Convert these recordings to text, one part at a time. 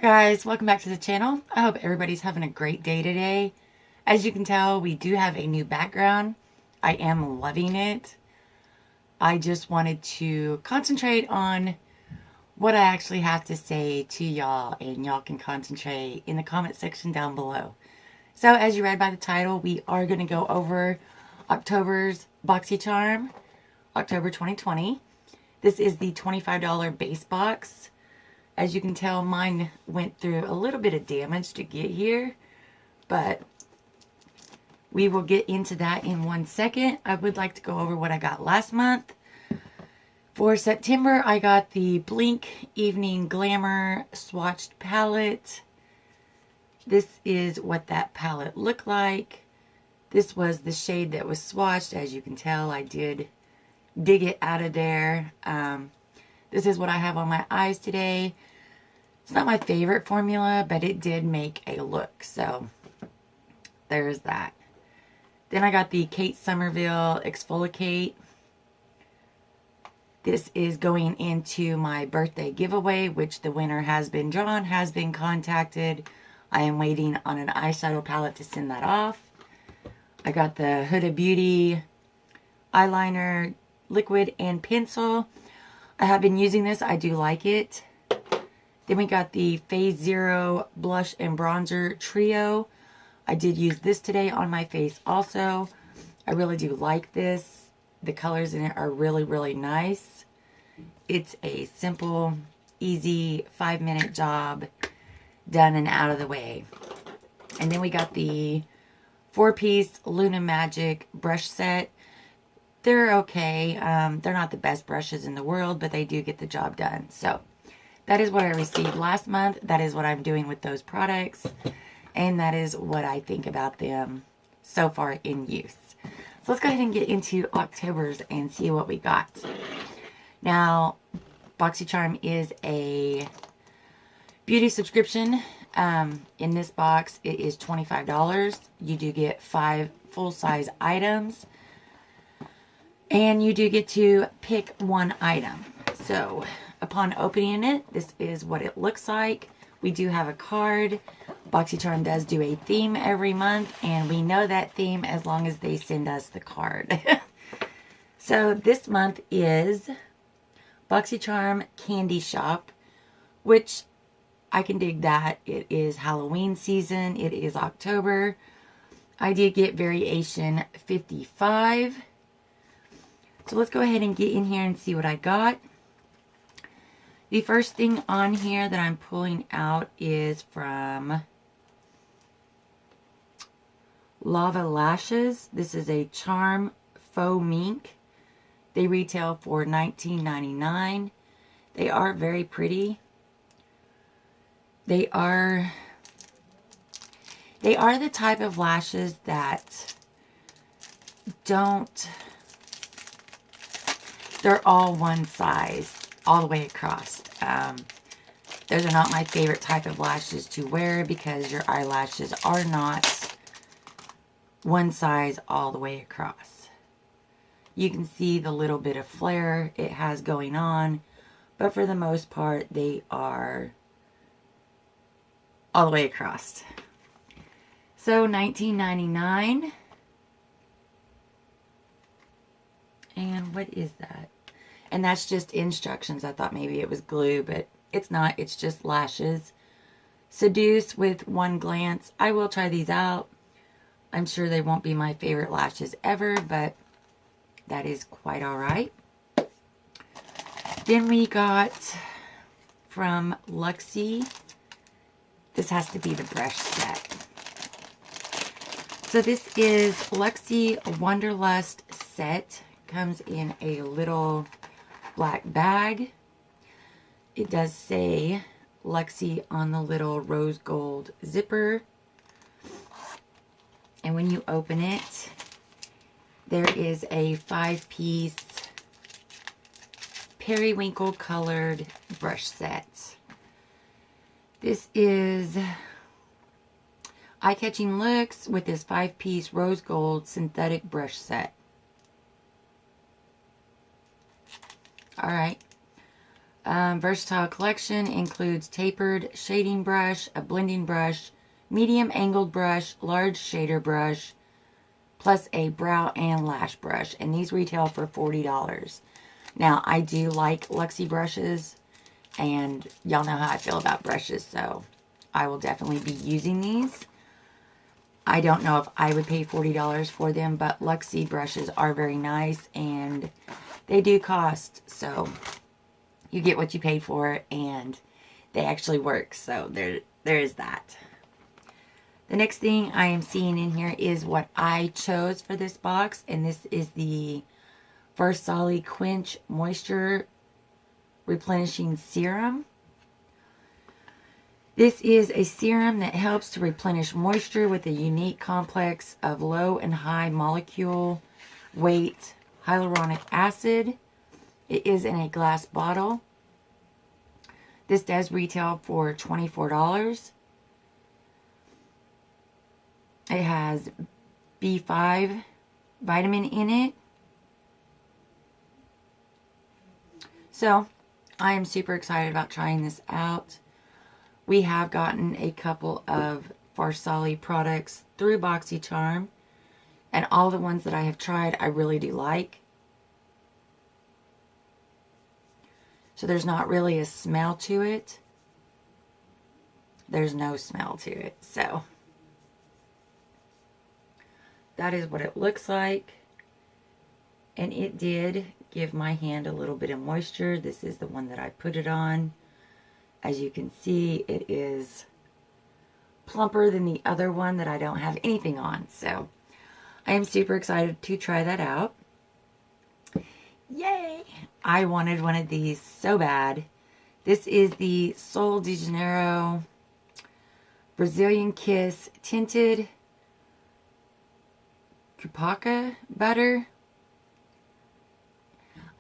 Guys, welcome back to the channel. I hope everybody's having a great day today. As you can tell, we do have a new background. I am loving it. I just wanted to concentrate on what I actually have to say to y'all, and y'all can concentrate in the comment section down below. So as you read by the title, we are going to go over October's Boxycharm, October 2020. This is the $25 base box. As you can tell, mine went through a little bit of damage to get here, but we will get into that in 1 second. I would like to go over what I got last month. For September, I got the Blink Evening Glamour swatched palette. This is what that palette looked like. This was the shade that was swatched. As you can tell, I did dig it out of there. This is what I have on my eyes today. It's not my favorite formula, but it did make a look. So there's that. Then I got the Kate Somerville Exfoliate. This is going into my birthday giveaway, which the winner has been drawn, has been contacted. I am waiting on an eyeshadow palette to send that off. I got the Huda Beauty eyeliner, liquid and pencil. I have been using this. I do like it. Then we got the Phase Zero Blush and Bronzer Trio. I did use this today on my face also. I really do like this. The colors in it are really, really nice. It's a simple, easy 5-minute job, done and out of the way. And then we got the 4-piece Luna Magic brush set. They're okay. They're not the best brushes in the world, but they do get the job done. So that is what I received last month. That is what I'm doing with those products. And that is what I think about them so far in use. So let's go ahead and get into October's and see what we got. Now, Boxycharm is a beauty subscription. In this box, it is $25. You do get 5 full-size items. And you do get to pick one item. So, upon opening it, this is what it looks like. We do have a card. Boxycharm does do a theme every month, and we know that theme as long as they send us the card. So, this month is Boxycharm Candy Shop, which I can dig that. It is Halloween season. It is October. I did get variation 55. So let's go ahead and get in here and see what I got. The first thing on here that I'm pulling out is from Lava Lashes. This is a Charm Faux Mink. They retail for $19.99. They are very pretty. They are the type of lashes that don't... They're all one size, all the way across. Those are not my favorite type of lashes to wear because your eyelashes are not one size all the way across. You can see the little bit of flare it has going on, but for the most part, they are all the way across. So, $19.99. And what is that? And that's just instructions. I thought maybe it was glue, but it's not. It's just lashes. Seduce with one glance. I will try these out. I'm sure they won't be my favorite lashes ever, but that is quite alright. Then we got from Luxie. This has to be the brush set. So this is Luxie Wanderlust set. Comes in a little black bag. It does say Luxie on the little rose gold zipper. And when you open it, there is a 5-piece periwinkle colored brush set. This is eye-catching looks with this 5-piece rose gold synthetic brush set. Alright. Versatile collection includes tapered shading brush, a blending brush, medium angled brush, large shader brush, plus a brow and lash brush. And these retail for $40. Now, I do like Luxie brushes, and y'all know how I feel about brushes, so I will definitely be using these. I don't know if I would pay $40 for them, but Luxie brushes are very nice, and they do cost, so you get what you pay for, and they actually work, so there is that. The next thing I am seeing in here is what I chose for this box, and this is the Farsali Quench Moisture Replenishing Serum. This is a serum that helps to replenish moisture with a unique complex of low and high molecule weight hyaluronic acid. It is in a glass bottle. This does retail for $24. It has B5 vitamin in it. So, I am super excited about trying this out. We have gotten a couple of Farsali products through Boxycharm, and all the ones that I have tried I really do like. So there's not really a smell to it. There's no smell to it. So that is what it looks like. And it did give my hand a little bit of moisture. This is the one that I put it on. As you can see, it is plumper than the other one that I don't have anything on. So I am super excited to try that out. Yay! I wanted one of these so bad. This is the Sol de Janeiro Brazilian Kiss Tinted Cupaca Butter.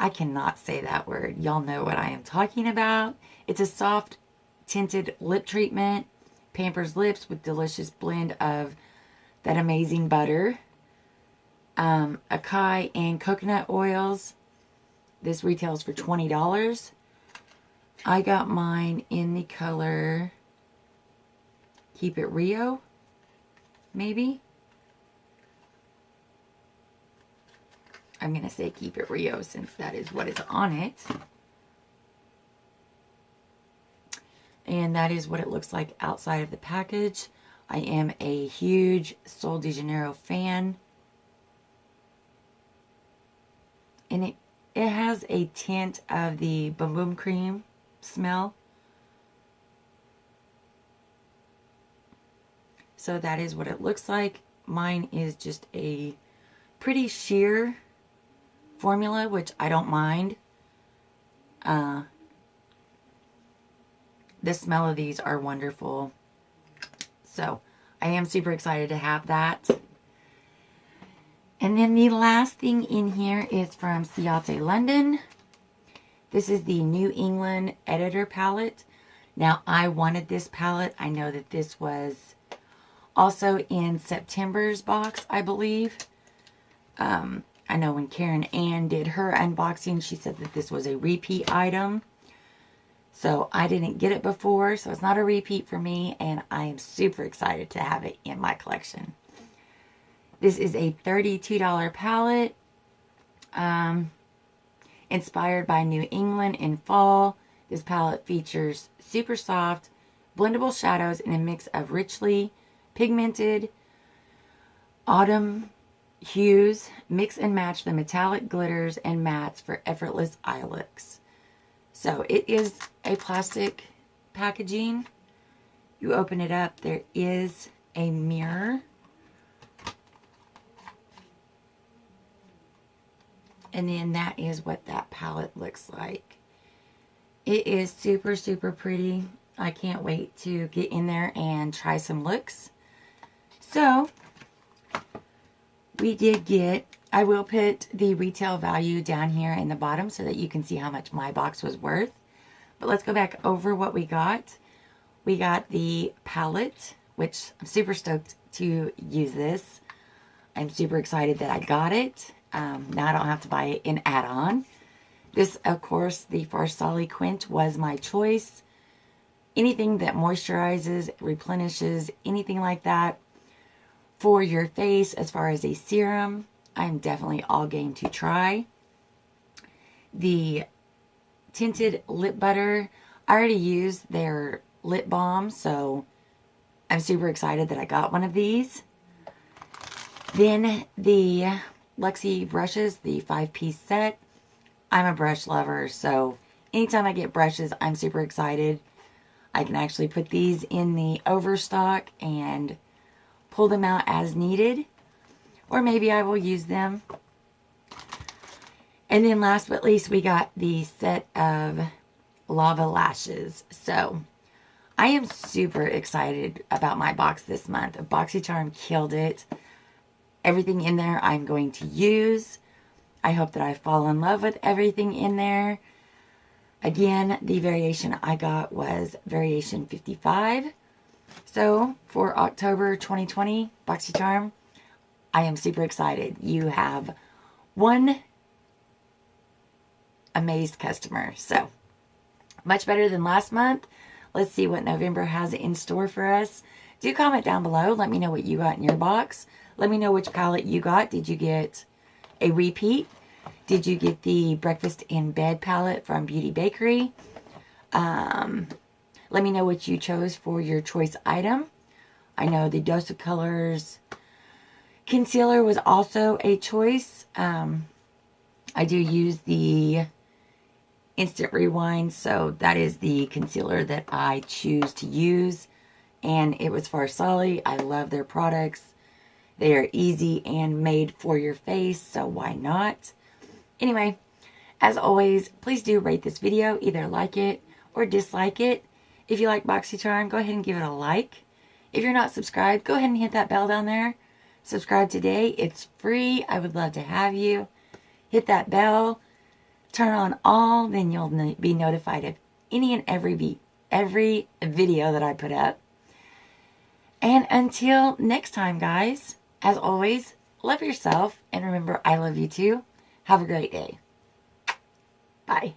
I cannot say that word. Y'all know what I am talking about. It's a soft tinted lip treatment. Pampers lips with delicious blend of that amazing butter. Acai and coconut oils. This retails for $20. I got mine in the color Keep It Rio, maybe. I'm going to say Keep It Rio since that is what is on it. And that is what it looks like outside of the package. I am a huge Sol de Janeiro fan. And it has a tint of the Boom Boom Cream smell. So that is what it looks like. Mine is just a pretty sheer formula, which I don't mind. The smell of these are wonderful. So I am super excited to have that. And then the last thing in here is from Ciate London. This is the New England Editor Palette. Now, I wanted this palette. I know that this was also in September's box, I believe. I know when Karen Ann did her unboxing, she said that this was a repeat item. So I didn't get it before, so it's not a repeat for me, and I am super excited to have it in my collection. This is a $32 palette, inspired by New England in fall. This palette features super soft, blendable shadows in a mix of richly pigmented autumn hues. Mix and match the metallic glitters and mattes for effortless eye looks. So it is a plastic packaging. You open it up, there is a mirror. And then that is what that palette looks like. It is super, super pretty. I can't wait to get in there and try some looks. So, we did get, I will put the retail value down here in the bottom so that you can see how much my box was worth. But let's go back over what we got. We got the palette, which I'm super stoked to use this. I'm super excited that I got it. Now I don't have to buy it in add-on. This, of course, the Farsali Quint was my choice. Anything that moisturizes, replenishes, anything like that for your face as far as a serum, I'm definitely all game to try. The tinted lip butter, I already used their lip balm, so I'm super excited that I got one of these. Then the Luxie brushes, the 5-piece set. I'm a brush lover, so anytime I get brushes, I'm super excited. I can actually put these in the overstock and pull them out as needed, or maybe I will use them. And then last but least, we got the set of lava lashes. So I am super excited about my box this month. Boxycharm killed it. Everything in there I'm going to use. I hope that I fall in love with everything in there. Again, the variation I got was variation 55. So for October 2020, Boxycharm, I am super excited. You have one amazed customer. So much better than last month. Let's see what November has in store for us. Do comment down below. Let me know what you got in your box. Let me know which palette you got. Did you get a repeat? Did you get the Breakfast in Bed palette from Beauty Bakery? Let me know what you chose for your choice item. I know the Dose of Colors concealer was also a choice. I do use the Instant Rewind, so that is the concealer that I choose to use. And it was Farsali. I love their products. They are easy and made for your face, so why not? Anyway, as always, please do rate this video. Either like it or dislike it. If you like Boxycharm, go ahead and give it a like. If you're not subscribed, go ahead and hit that bell down there. Subscribe today. It's free. I would love to have you. Hit that bell. Turn on all. Then you'll be notified of any and every video that I put up. And until next time, guys, as always, love yourself. And remember, I love you too. Have a great day. Bye.